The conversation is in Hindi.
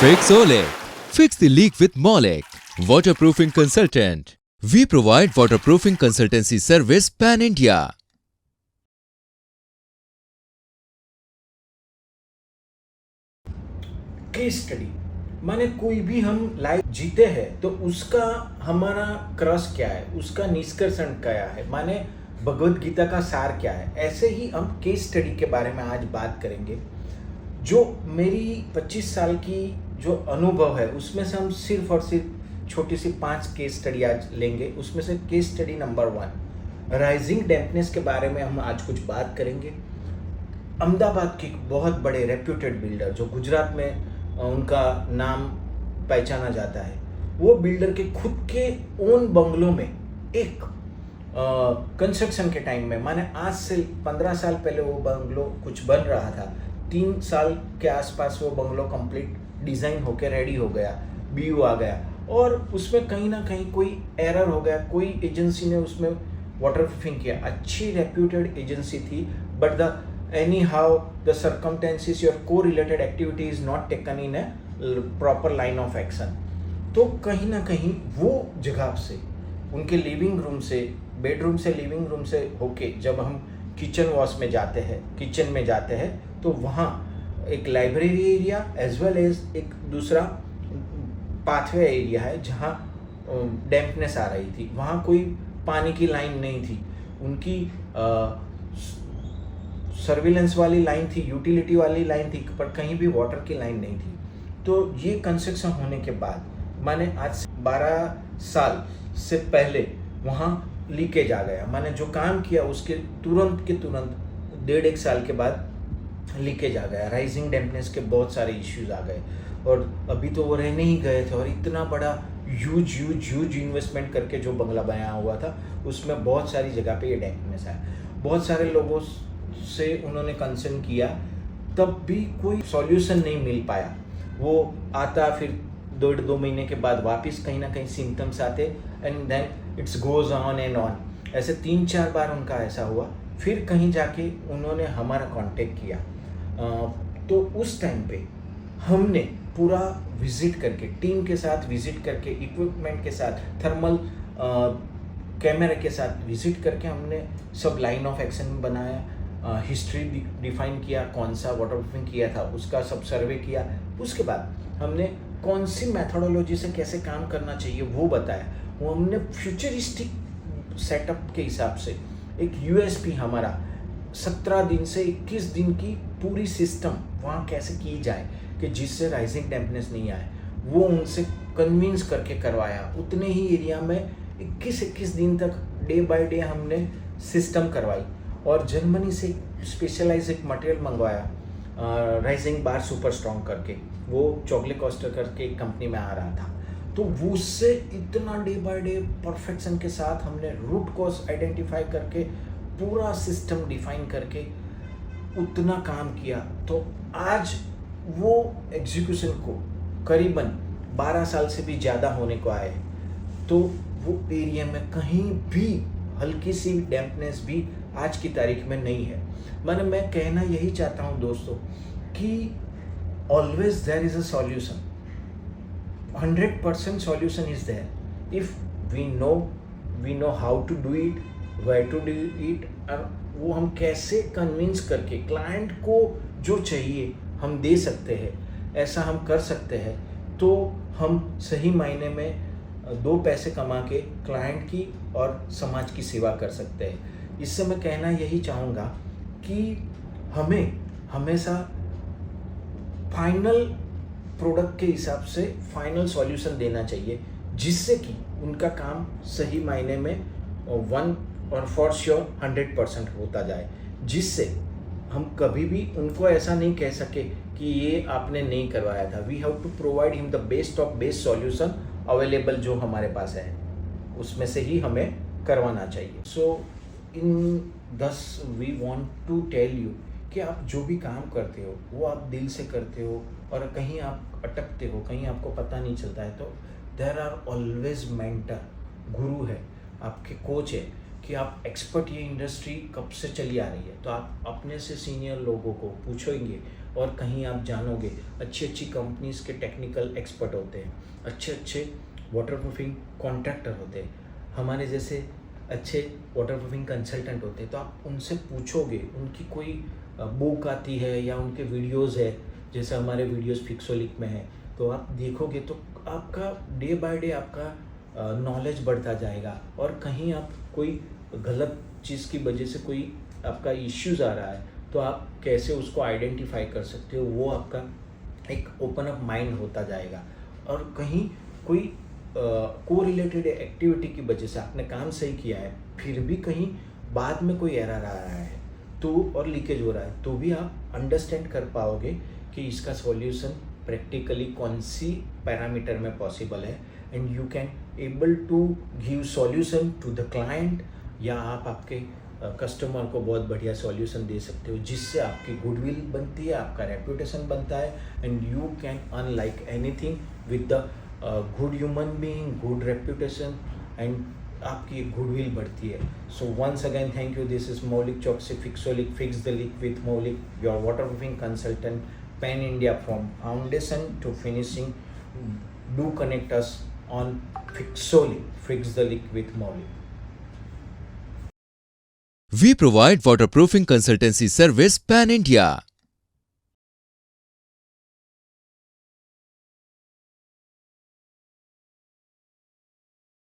Fix Ole. Fix the leak with Molex. Waterproofing consultant. We provide waterproofing consultancy service pan India. Case study माने कोई भी हम लाइफ जीते हैं तो उसका हमारा क्रॉस क्या है, उसका निष्कर्षण क्या है, माने भगवत गीता का सार क्या है। ऐसे ही हम केस स्टडी के बारे में आज बात करेंगे। जो मेरी 25 साल की जो अनुभव है उसमें से हम सिर्फ और सिर्फ छोटी सी 5 केस स्टडी आज लेंगे। उसमें से case study number 1 rising dampness के बारे में हम आज कुछ बात करेंगे। अहमदाबाद के बहुत बड़े रेप्यूटेड बिल्डर जो गुजरात में उनका नाम पहचाना जाता है, वो बिल्डर के खुद के ओन बंगलों में एक कंस्ट्रक्शन के टाइम में, माने आज से 15 साल पहले वो बंगलो कुछ बन रहा था, 3 साल के आसपास वो बंगलो कंप्लीट डिज़ाइन होके रेडी हो गया, बीयू आ गया और उसमें कहीं ना कहीं कोई एरर हो गया, कोई एजेंसी ने उसमें वाटरप्रूफिंग किया। अच्छी रेप्यूटेड एजेंसी थी, but the anyhow the circumstances your co-related activity is not taken in a proper line of action। तो कहीं ना कहीं वो जगह से उनके लिविंग रूम से, बेडरूम से, लिविंग रूम से होके जब हम किचन वॉश में जाते हैं, किचन में जाते हैं, तो वहाँ एक library area as well as एक दूसरा पाथवे एरिया है जहाँ डैम्पनेस आ रही थी। वहाँ कोई पानी की लाइन नहीं थी, उनकी सर्विलेंस वाली लाइन थी, यूटिलिटी वाली लाइन थी, पर कहीं भी वाटर की लाइन नहीं थी। तो ये कंस्ट्रक्शन होने के बाद, माने आज 12 साल से पहले वहाँ लीकेज आ गया। माने जो काम किया उसके तुरंत के तुरंत 1.5 साल के बाद लीकेज आ गया। राइजिंग डैम्पनेस के बहुत सारे इश्यूज आ गए और अभी तो वो रहने ही गए थे। और इतना बड़ा ह्यूज इन्वेस्टमेंट करके जो बंगला बनाया हुआ था उसमें बहुत सारी जगह पे ये डैम्पनेस आया। बहुत सारे लोगों से उन्होंने कंसर्न किया, तब भी कोई सॉल्यूशन नहीं मिल पाया। वो आता, फिर 1.5-2 महीने के बाद वापस कहीं ना कहीं सिम्टम्स आते and then it's goes on and on. ऐसे 3-4 बार उनका ऐसा हुआ। फिर कहीं जाके उन्होंने हमारा कांटेक्ट किया। तो उस टाइम पे हमने पूरा विजिट करके, टीम के साथ विजिट करके, इक्विपमेंट के साथ, थर्मल कैमरे के साथ विजिट करके हमने सब लाइन ऑफ एक्शन बनाया, हिस्ट्री डिफाइन किया, कौन सा वाटरप्रूफिंग किया था उसका सब सर्वे किया। उसके बाद हमने कौन सी मेथोडोलॉजी से कैसे काम करना चाहिए वो बताया। वो हमने फ्यूचरिस्टिक सेटअप के हिसाब से एक यूएसपी हमारा 17 दिन से 21 दिन की पूरी सिस्टम वहाँ कैसे की जाए कि जिससे राइजिंग डैम्पनेस नहीं आए, वो उनसे कन्विंस करके करवाया। उतने ही एरिया में 21 दिन तक डे बाय डे हमने सिस्टम करवाई और जर्मनी से स्पेशलाइज एक मटेरियल मंगवाया, राइजिंग बार सुपर स्ट्रॉन्ग करके, वो चॉकलेट कॉस्टर करके एक कंपनी में आ रहा था। तो वो उससे इतना डे बाय डे परफेक्शन के साथ हमने रूट कॉज आइडेंटिफाई करके पूरा सिस्टम डिफाइन करके उतना काम किया। तो आज वो एग्जीक्यूशन को करीबन 12 साल से भी ज़्यादा होने को आए, तो वो एरिया में कहीं भी हल्की सी डैम्पनेस भी आज की तारीख में नहीं है। माने मैं कहना यही चाहता हूँ दोस्तों कि always there is a solution. 100% solution is there if we know how to do it, where to do it, और वो हम कैसे कन्विंस करके क्लाइंट को जो चाहिए हम दे सकते हैं, ऐसा हम कर सकते हैं। तो हम सही मायने में 2 पैसे कमा के क्लाइंट की और समाज की सेवा कर सकते हैं। इससे मैं कहना यही चाहूँगा कि हमें हमेशा फाइनल प्रोडक्ट के हिसाब से फाइनल सॉल्यूशन देना चाहिए, जिससे कि उनका काम सही मायने में 1 और फॉर श्योर 100% होता जाए, जिससे हम कभी भी उनको ऐसा नहीं कह सके कि ये आपने नहीं करवाया था। We have to provide him the best of best solution available जो हमारे पास है, उसमें से ही हमें करवाना चाहिए। So in this we want to tell you कि आप जो भी काम करते हो वो आप दिल से करते हो, और कहीं आप अटकते हो, कहीं आपको पता नहीं चलता है, तो देयर आर ऑलवेज मेंटर, गुरु है, आपके कोच है कि आप एक्सपर्ट, ये इंडस्ट्री कब से चली आ रही है, तो आप अपने से सीनियर लोगों को पूछेंगे और कहीं आप जानोगे अच्छी अच्छी कंपनीज़ के टेक्निकल एक्सपर्ट होते हैं, अच्छे अच्छे वाटर प्रूफिंग कॉन्ट्रैक्टर होते हैं, हमारे जैसे अच्छे वाटर प्रूफिंग कंसल्टेंट होते हैं। तो आप उनसे पूछोगे, उनकी कोई बुक आती है या उनके वीडियोज़ है, जैसे हमारे वीडियोज़ फिक्सोलिक में है, तो आप देखोगे तो आपका डे बाय डे आपका नॉलेज बढ़ता जाएगा। और कहीं आप कोई गलत चीज़ की वजह से कोई आपका इश्यूज़ आ रहा है तो आप कैसे उसको आइडेंटिफाई कर सकते हो, वो आपका एक ओपन अप माइंड होता जाएगा। और कहीं कोई को रिलेटेड एक्टिविटी की वजह से आपने काम सही किया है, फिर भी कहीं बाद में कोई एरर आ रहा है तो और लीकेज हो रहा है, तो भी आप अंडरस्टैंड कर पाओगे कि इसका सॉल्यूशन प्रैक्टिकली कौन सी पैरामीटर में पॉसिबल है, and you can able to give solution to the client, या आप आपके कस्टमर को बहुत बढ़िया सॉल्यूशन दे सकते हो जिससे आपकी गुडविल बनती है, आपका रेपुटेशन बनता है, and you can earn like anything with the good human being, good reputation, and आपकी एक गुडविल बढ़ती है। So once again thank you, this is Maulik Chauksi, Fixolik, fix the leak with Maulik, your waterproofing consultant, pan India, from foundation to finishing. Do connect us on Fixolik, fix the leak with Maulik. We provide waterproofing consultancy service pan India.